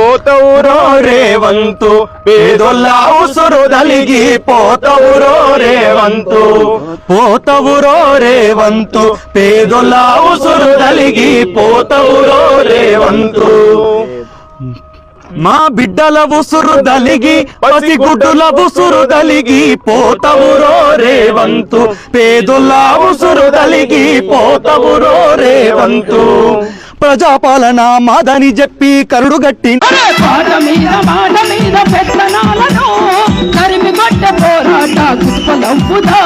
పోతవురో రేవంతు పేదొల్ల ఉసురు దలిగి పోతవురో రేవంతు పోతవురో రేవంతు పేదొల్ల ఉసురు దలిగి పోతవురో రేవంతు మా బిడ్డల ఉసురు దలిగి పసిగుడ్డుల ఉసురు దలిగి పోతవురో రేవంతు పేదొల్ల ఉసురు దలిగి పోతవురో రేవంతు ప్రజాపాలన మాదని చెప్పి కరుడుగట్టి మాట మీద పెత్తనాలను తరిమి కొట్ట పోరాట కుప్పలవ్వుదా